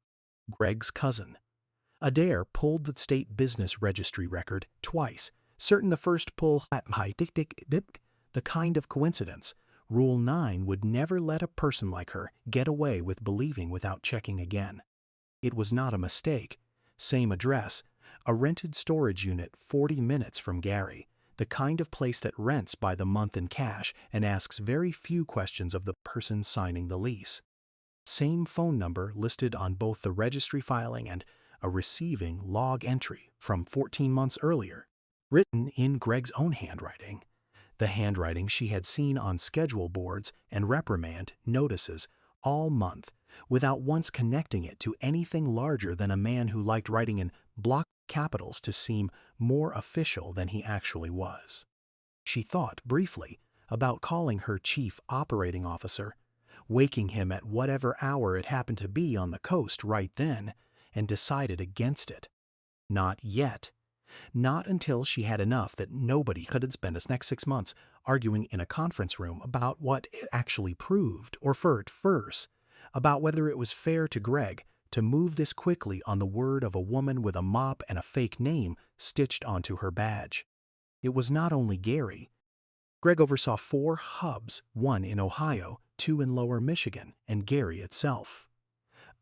Greg's cousin. Adair pulled the state business registry record twice, certain the first pull the kind of coincidence. Rule 9 would never let a person like her get away with believing without checking again. It was not a mistake. Same address, a rented storage unit 40 minutes from Gary, the kind of place that rents by the month in cash and asks very few questions of the person signing the lease. Same phone number listed on both the registry filing and a receiving log entry from 14 months earlier, written in Greg's own handwriting, the handwriting she had seen on schedule boards and reprimand notices all month, without once connecting it to anything larger than a man who liked writing in block capitals to seem more official than he actually was. She thought briefly about calling her chief operating officer, waking him at whatever hour it happened to be on the coast right then, and decided against it. Not yet. Not until she had enough that nobody could spend his next 6 months arguing in a conference room about what it actually proved or first, about whether it was fair to Greg to move this quickly on the word of a woman with a mop and a fake name stitched onto her badge. It was not only Gary. Greg oversaw 4 hubs, 1 in Ohio, 2 in Lower Michigan, and Gary itself.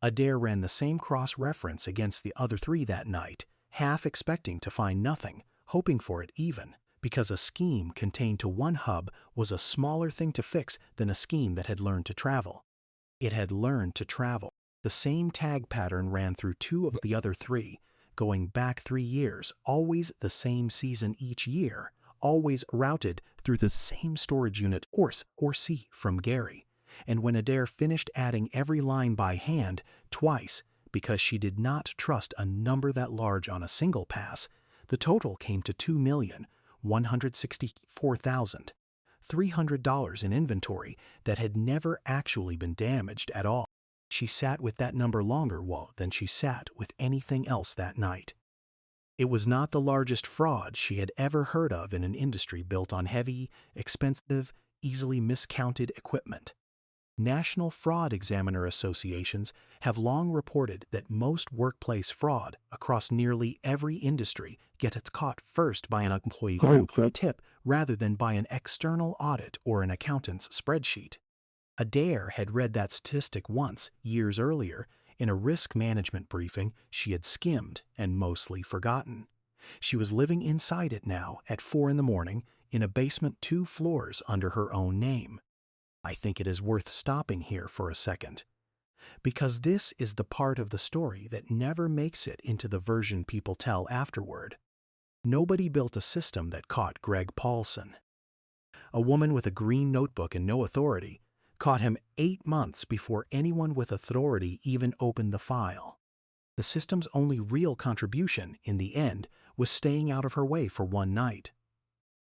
Adair ran the same cross-reference against the other 3 that night, half expecting to find nothing, hoping for it even, because a scheme contained to 1 hub was a smaller thing to fix than a scheme that had learned to travel. It had learned to travel. The same tag pattern ran through 2 of the other 3, going back 3 years, always the same season each year, always routed through the same storage unit or C from Gary. And when Adair finished adding every line by hand, twice, because she did not trust a number that large on a single pass, the total came to $2,164,300 in inventory that had never actually been damaged at all. She sat with that number longer than she sat with anything else that night. It was not the largest fraud she had ever heard of in an industry built on heavy, expensive, easily miscounted equipment. National fraud examiner associations have long reported that most workplace fraud across nearly every industry gets caught first by an employee tip rather than by an external audit or an accountant's spreadsheet. Adair had read that statistic once, years earlier, in a risk management briefing she had skimmed and mostly forgotten. She was living inside it now at 4 in the morning in a basement 2 floors under her own name. I think it is worth stopping here for a second, because this is the part of the story that never makes it into the version people tell afterward. Nobody built a system that caught Greg Paulson. A woman with a green notebook and no authority caught him 8 months before anyone with authority even opened the file. The system's only real contribution, in the end, was staying out of her way for one night.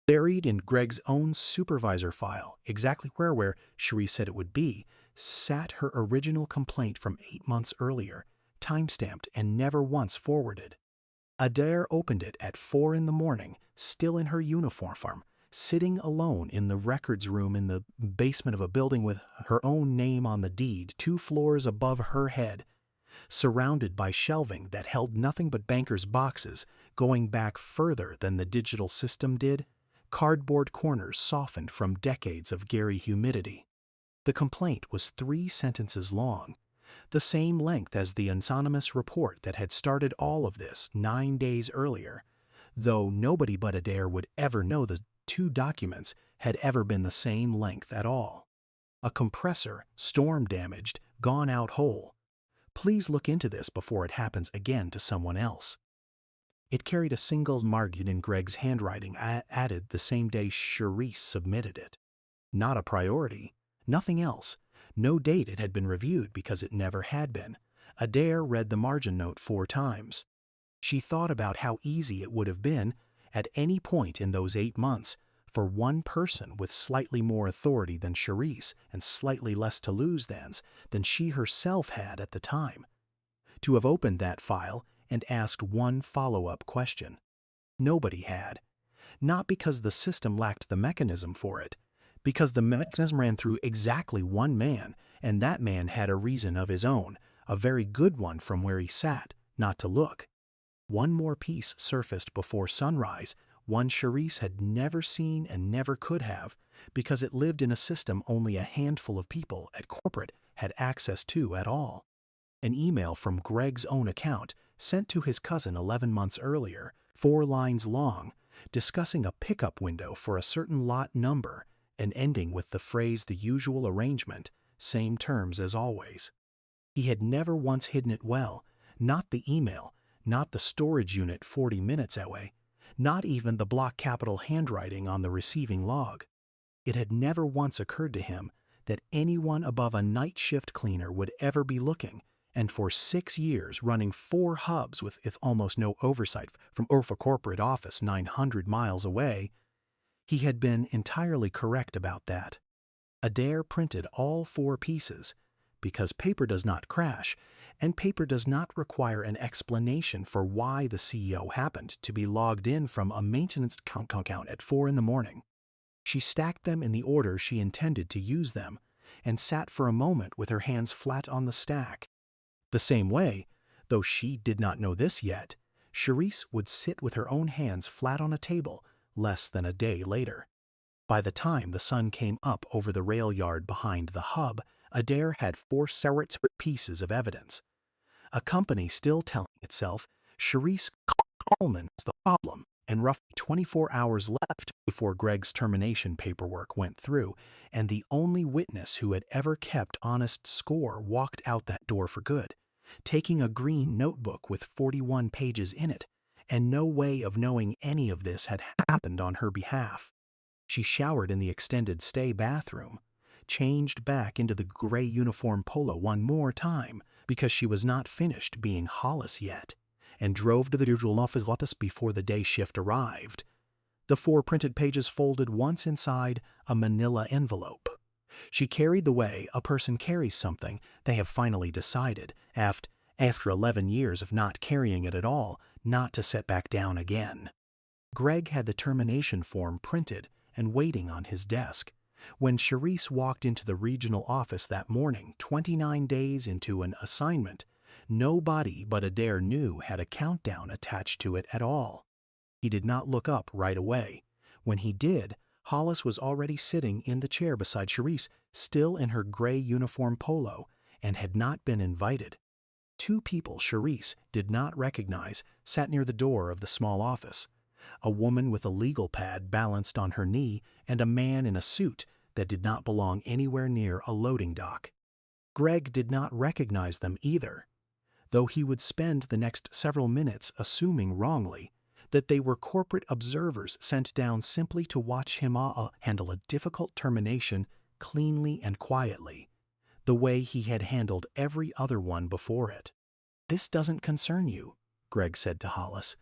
Buried in Greg's own supervisor file, exactly where Sharice said it would be, sat her original complaint from 8 months earlier, time-stamped and never once forwarded. Adair opened it at 4 in the morning, still in her uniform, sitting alone in the records room in the basement of a building with her own name on the deed 2 floors above her head, surrounded by shelving that held nothing but bankers' boxes going back further than the digital system did, cardboard corners softened from decades of Gary humidity. The complaint was 3 sentences long, the same length as the anonymous report that had started all of this 9 days earlier, though nobody but Adair would ever know the 2 documents had ever been the same length at all. A compressor, storm-damaged, gone out whole. Please look into this before it happens again to someone else. It carried a single margin in Greg's handwriting added the same day Sharice submitted it. Not a priority. Nothing else. No date it had been reviewed because it never had been. Adair read the margin note 4 times. She thought about how easy it would have been, at any point in those 8 months, for one person with slightly more authority than Sharice and slightly less to lose than she herself had at the time, to have opened that file and asked one follow-up question. Nobody had. Not because the system lacked the mechanism for it, because the mechanism ran through exactly one man, and that man had a reason of his own, a very good one from where he sat, not to look. One more piece surfaced before sunrise, one Sharice had never seen and never could have, because it lived in a system only a handful of people at corporate had access to at all. An email from Greg's own account, sent to his cousin 11 months earlier, 4 lines long, discussing a pickup window for a certain lot number, and ending with the phrase the usual arrangement, same terms as always. He had never once hidden it well, not the email, not the storage unit 40 minutes away, not even the block capital handwriting on the receiving log. It had never once occurred to him that anyone above a night shift cleaner would ever be looking, and for 6 years running 4 hubs with almost no oversight from a corporate office 900 miles away, he had been entirely correct about that. Adair printed all 4 pieces, because paper does not crash, and paper does not require an explanation for why the CEO happened to be logged in from a maintenance account at 4 in the morning. She stacked them in the order she intended to use them, and sat for a moment with her hands flat on the stack. The same way, though she did not know this yet, Sharice would sit with her own hands flat on a table less than a day later. By the time the sun came up over the rail yard behind the hub, Adair had 4 separate pieces of evidence. A company still telling itself Sharice Coleman was the problem, and roughly 24 hours left before Greg's termination paperwork went through, and the only witness who had ever kept honest score walked out that door for good, taking a green notebook with 41 pages in it, and no way of knowing any of this had happened on her behalf. She showered in the extended stay bathroom, changed back into the gray uniform polo one more time because she was not finished being Hollis yet, and drove to the usual office before the day shift arrived. The 4 printed pages folded once inside a manila envelope. She carried the way a person carries something they have finally decided, After 11 years of not carrying it at all, not to set back down again. Greg had the termination form printed and waiting on his desk. When Sharice walked into the regional office that morning, 29 days into an assignment, nobody but Adair knew had a countdown attached to it at all. He did not look up right away. When he did, Hollis was already sitting in the chair beside Sharice, still in her gray uniform polo, and had not been invited. Two people Sharice did not recognize sat near the door of the small office. A woman with a legal pad balanced on her knee and a man in a suit that did not belong anywhere near a loading dock. Greg did not recognize them either, though he would spend the next several minutes assuming wrongly that they were corporate observers sent down simply to watch him handle a difficult termination cleanly and quietly, the way he had handled every other one before it. "This doesn't concern you," Greg said to Hollis,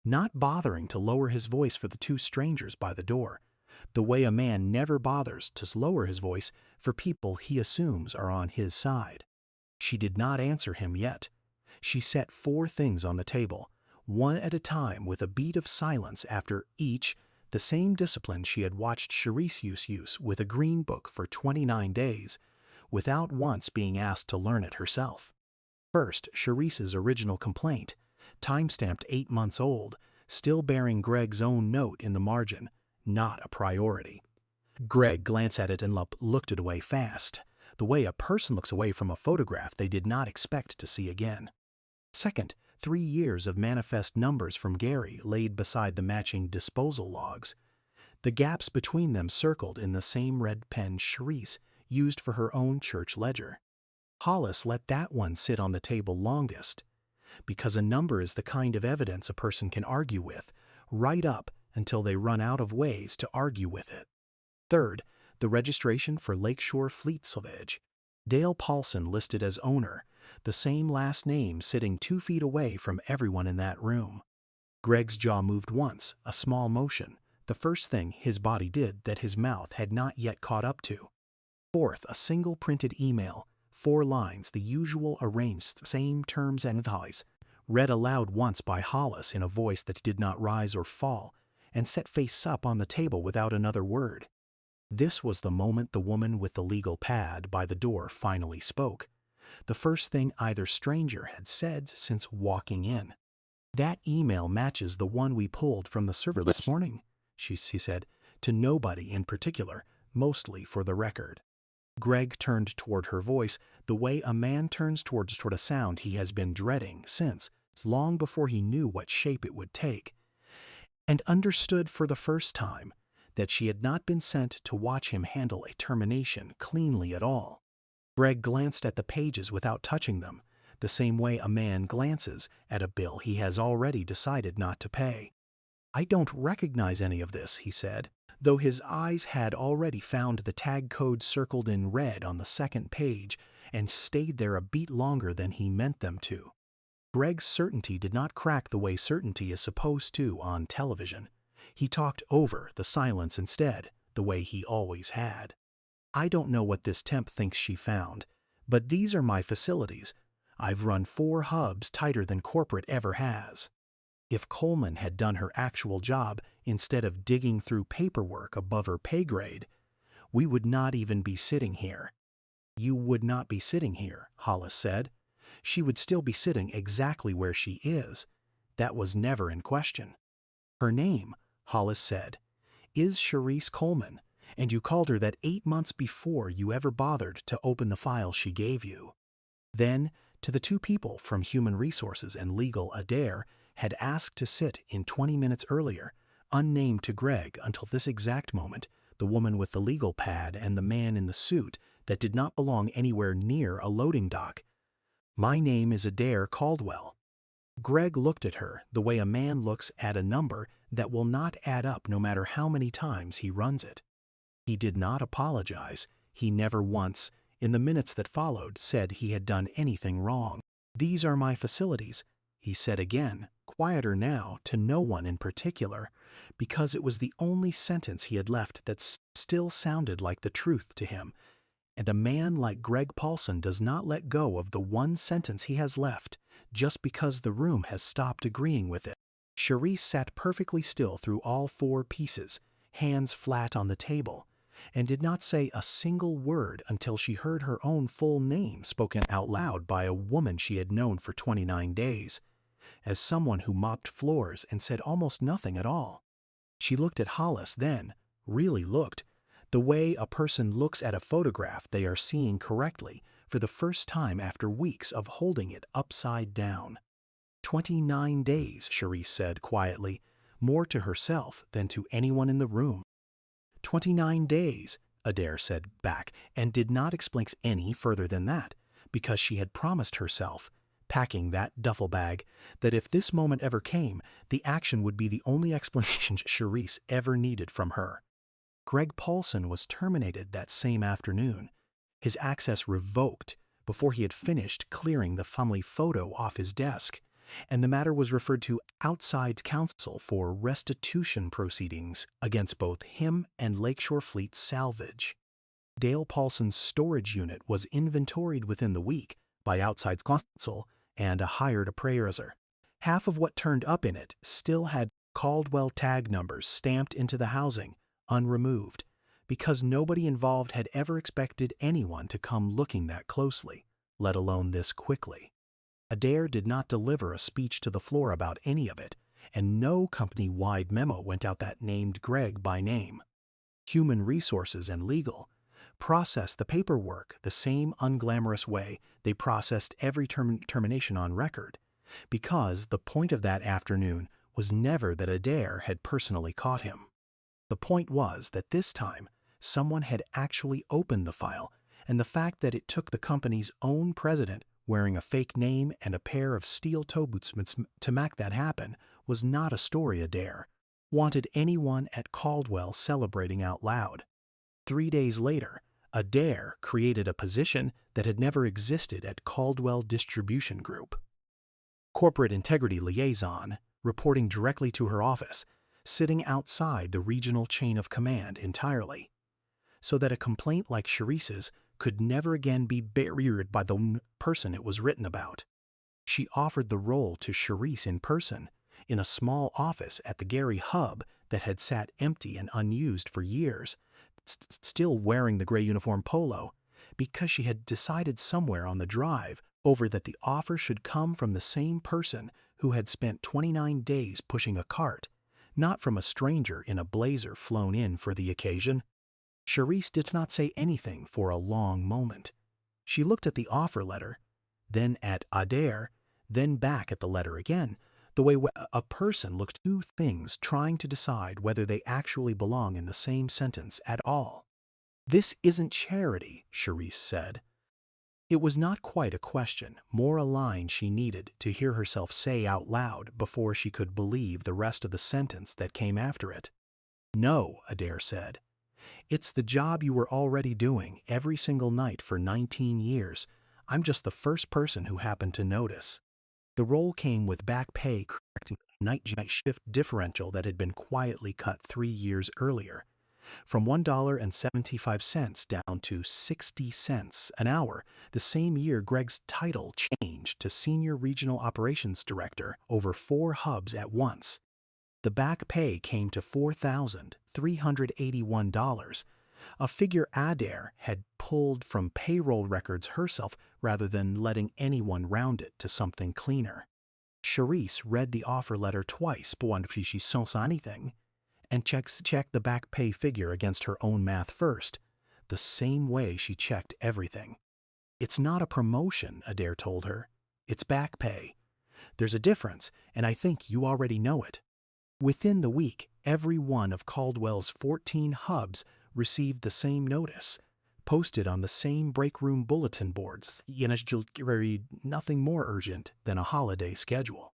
not bothering to lower his voice for the two strangers by the door, the way a man never bothers to lower his voice for people he assumes are on his side. She did not answer him yet. She set 4 things on the table, one at a time with a beat of silence after each, the same discipline she had watched Sharice use with a green book for 29 days, without once being asked to learn it herself. First, Sharice's original complaint, time-stamped 8 months old, still bearing Greg's own note in the margin, not a priority. Greg glanced at it and looked it away fast, the way a person looks away from a photograph they did not expect to see again. Second, 3 years of manifest numbers from Gary laid beside the matching disposal logs, the gaps between them circled in the same red pen Sharice used for her own church ledger. Hollis let that one sit on the table longest, because a number is the kind of evidence a person can argue with, right up until they run out of ways to argue with it. Third, the registration for Lakeshore Fleet Salvage. Dale Paulson listed as owner, the same last name sitting 2 feet away from everyone in that room. Greg's jaw moved once, a small motion, the first thing his body did that his mouth had not yet caught up to. Fourth, a single printed email, 4 lines, the usual arranged same terms and values, read aloud once by Hollis in a voice that did not rise or fall, and set face up on the table without another word. This was the moment the woman with the legal pad by the door finally spoke, the first thing either stranger had said since walking in. "That email matches the one we pulled from the server this morning," she said, to nobody in particular, mostly for the record. Greg turned toward her voice the way a man turns toward a sound he has been dreading since, long before he knew what shape it would take, and understood for the first time that she had not been sent to watch him handle a termination cleanly at all. Greg glanced at the pages without touching them, the same way a man glances at a bill he has already decided not to pay. "I don't recognize any of this," he said, though his eyes had already found the tag code circled in red on the second page and stayed there a beat longer than he meant them to. Greg's certainty did not crack the way certainty is supposed to on television. He talked over the silence instead, the way he always had. "I don't know what this temp thinks she found, but these are my facilities. I've run 4 hubs tighter than corporate ever has. If Coleman had done her actual job instead of digging through paperwork above her pay grade, we would not even be sitting here." "You would not be sitting here," Hollis said. "She would still be sitting exactly where she is. That was never in question." "Her name," Hollis said, "is Sharice Coleman, and you called her that 8 months before you ever bothered to open the file she gave you." Then, to the 2 people from Human Resources and Legal Adair had asked to sit in 20 minutes earlier, unnamed to Greg until this exact moment, the woman with the legal pad and the man in the suit that did not belong anywhere near a loading dock. "My name is Adair Caldwell." Greg looked at her the way a man looks at a number that will not add up no matter how many times he runs it. He did not apologize. He never once, in the minutes that followed, said he had done anything wrong. "These are my facilities," he said again, quieter now, to no one in particular, because it was the only sentence he had left that still sounded like the truth to him, and a man like Greg Paulson does not let go of the one sentence he has left just because the room has stopped agreeing with it. Sharice sat perfectly still through all 4 pieces, hands flat on the table, and did not say a single word until she heard her own full name spoken out loud by a woman she had known for 29 days, as someone who mopped floors and said almost nothing at all. She looked at Hollis then, really looked, the way a person looks at a photograph they are seeing correctly for the first time after weeks of holding it upside down. 29 days, Sharice said quietly, more to herself than to anyone in the room. 29 days, Adair said back, and did not explain any further than that, because she had promised herself, packing that duffel bag, that if this moment ever came, the action would be the only explanation Sharice ever needed from her. Greg Paulson was terminated that same afternoon, his access revoked before he had finished clearing the family photo off his desk, and the matter was referred to outside counsel for restitution proceedings against both him and Lakeshore Fleet Salvage. Dale Paulson's storage unit was inventoried within the week by outside counsel and a hired appraiser. Half of what turned up in it still had Caldwell tag numbers stamped into the housing, unremoved, because nobody involved had ever expected anyone to come looking that closely, let alone this quickly. Adair did not deliver a speech to the floor about any of it, and no company-wide memo went out that named Greg by name. Human Resources and Legal processed the paperwork the same unglamorous way they processed every termination on record, because the point of that afternoon was never that Adair had personally caught him. The point was that this time, someone had actually opened the file, and the fact that it took the company's own president wearing a fake name and a pair of steel toe boots to make that happen was not a story Adair wanted anyone at Caldwell celebrating out loud. 3 days later, Adair created a position that had never existed at Caldwell Distribution Group. Corporate Integrity Liaison, reporting directly to her office, sitting outside the regional chain of command entirely, so that a complaint like Sharice's could never again be barriered by the person it was written about. She offered the role to Sharice in person, in a small office at the Gary Hub that had sat empty and unused for years, still wearing the gray uniform polo, because she had decided somewhere on the drive over that the offer should come from the same person who had spent 29 days pushing a cart, not from a stranger in a blazer flown in for the occasion. Sharice did not say anything for a long moment. She looked at the offer letter, then at Adair, then back at the letter again, the way a person looks at 2 things trying to decide whether they actually belong in the same sentence at all. "This isn't charity," Sharice said. It was not quite a question, more a line she needed to hear herself say out loud before she could believe the rest of the sentence that came after it. "No," Adair said. "It's the job you were already doing every single night for 19 years. I'm just the first person who happened to notice." The role came with back pay correcting the night shift differential that had been quietly cut 3 years earlier, from $1.75 down to 60 cents an hour, the same year Greg's title changed to Senior Regional Operations Director over 4 hubs at once. The back pay came to $4,381, a figure Adair had pulled from payroll records herself rather than letting anyone round it to something cleaner. Sharice read the offer letter twice before she saw anything, and checked the back pay figure against her own math first, the same way she checked everything. "It's not a promotion," Adair told her. "It's back pay. There's a difference, and I think you already know it." Within the week, every one of Caldwell's 14 hubs received the same notice, posted on the same break room bulletin boards, nothing more urgent than a holiday schedule.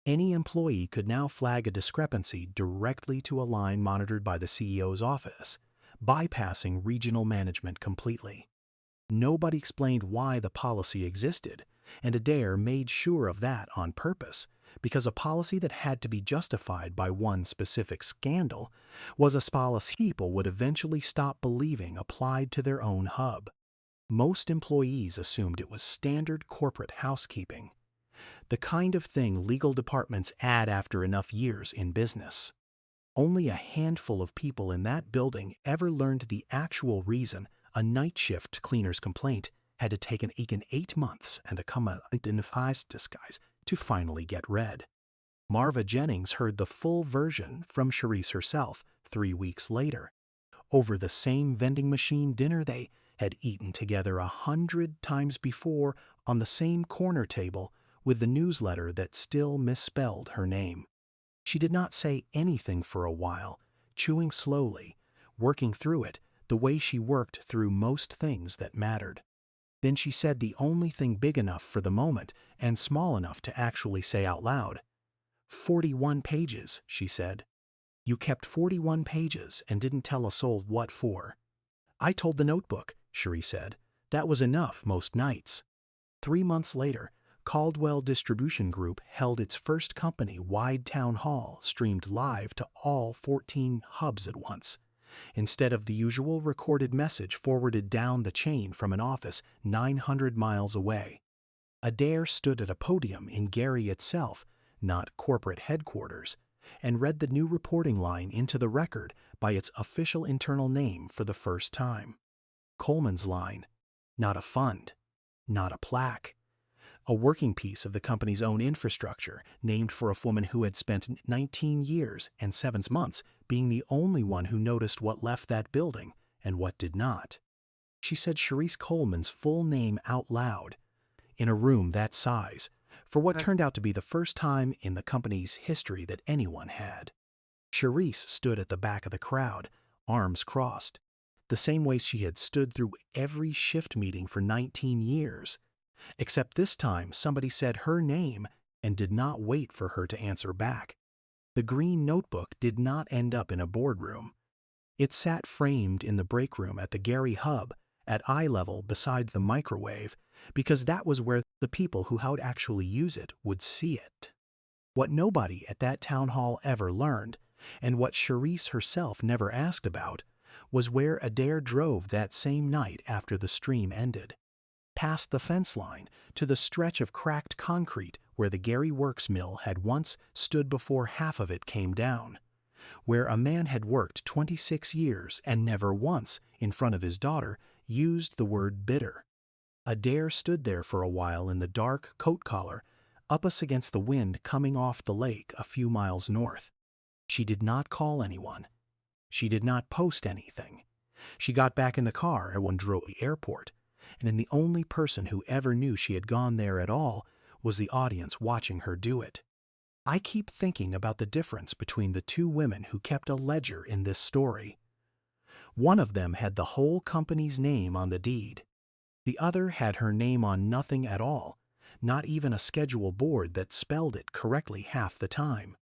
Any employee could now flag a discrepancy directly to a line monitored by the CEO's office, bypassing regional management completely. Nobody explained why the policy existed, and Adair made sure of that on purpose, because a policy that had to be justified by one specific scandal was a policy people would eventually stop believing applied to their own hub. Most employees assumed it was standard corporate housekeeping. The kind of thing legal departments add after enough years in business. Only a handful of people in that building ever learned the actual reason a night shift cleaner's complaint had to take an 8 months and a identifies disguise to finally get read. Marva Jennings heard the full version from Sharice herself 3 weeks later, over the same vending machine dinner they had eaten together 100 times before on the same corner table with the newsletter that still misspelled her name. She did not say anything for a while, chewing slowly, working through it the way she worked through most things that mattered. Then she said the only thing big enough for the moment and small enough to actually say out loud. 41 pages, she said. You kept 41 pages and didn't tell a soul what for. I told the notebook, Sharice said. That was enough most nights. 3 months later, Caldwell Distribution Group held its first company-wide town hall streamed live to all 14 hubs at once, instead of the usual recorded message forwarded down the chain from an office 900 miles away. Adair stood at a podium in Gary itself, not corporate headquarters, and read the new reporting line into the record by its official internal name for the first time. Coleman's line, not a fund, not a plaque. A working piece of the company's own infrastructure, named for a woman who had spent 19 years and 7 months being the only one who noticed what left that building and what did not. She said Sharice Coleman's full name out loud, in a room that size, for what turned out to be the first time in the company's history that anyone had. Sharice stood at the back of the crowd, arms crossed, the same way she had stood through every shift meeting for 19 years. Except this time somebody said her name and did not wait for her to answer back. The green notebook did not end up in a boardroom. It sat framed in the break room at the Gary Hub at eye level beside the microwave because that was where the people who would actually use it would see it. What nobody at that town hall ever learned, and what Sharice herself never asked about, was where Adair drove that same night after the stream ended. Past the fence line to the stretch of cracked concrete where the Gary Works mill had once stood before half of it came down, where a man had worked 26 years and never once, in front of his daughter, used the word bitter. Adair stood there for a while in the dark coat collar, up us against the wind coming off the lake a few miles north. She did not call anyone. She did not post anything. She got back in the car and drove to the airport, and the only person who ever knew she had gone there at all was the audience watching her do it. I keep thinking about the difference between the two women who kept a ledger in this story. One of them had the whole company's name on the deed. The other had her name on nothing at all, not even a schedule board that spelled it correctly half the time.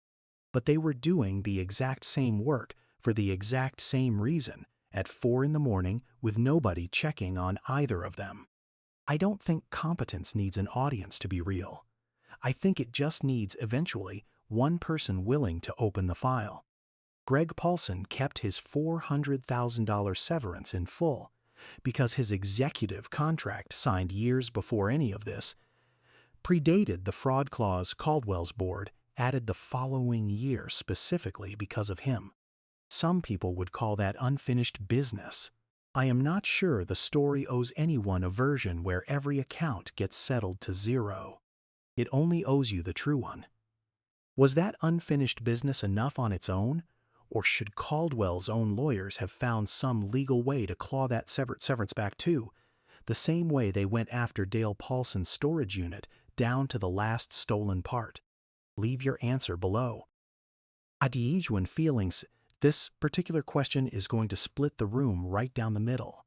But they were doing the exact same work for the exact same reason at 4 in the morning with nobody checking on either of them. I don't think competence needs an audience to be real. I think it just needs, eventually, one person willing to open the file. Greg Paulson kept his $400,000 severance in full because his executive contract, signed years before any of this, predated the fraud clause Caldwell's board added the following year specifically because of him. Some people would call that unfinished business. I am not sure the story owes anyone a version where every account gets settled to 0. It only owes you the true one. Was that unfinished business enough on its own, or should Caldwell's own lawyers have found some legal way to claw that severance back too, the same way they went after Dale Paulson's storage unit down to the last stolen part? Leave your answer below. When feelings, this particular question is going to split the room right down the middle.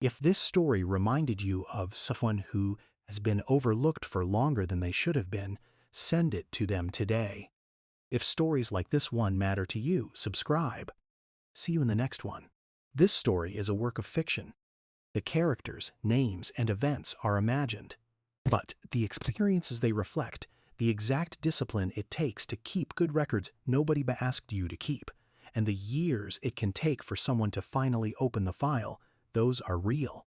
If this story reminded you of someone who has been overlooked for longer than they should have been, send it to them today. If stories like this one matter to you, subscribe. See you in the next one. This story is a work of fiction. The characters, names, and events are imagined. But the experiences they reflect, the exact discipline it takes to keep good records nobody asked you to keep, and the years it can take for someone to finally open the file, those are real.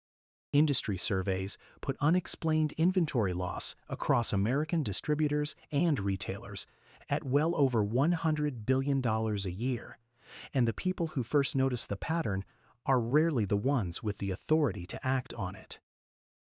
Industry surveys put unexplained inventory loss across American distributors and retailers at well over $100 billion a year, and the people who first notice the pattern are rarely the ones with the authority to act on it.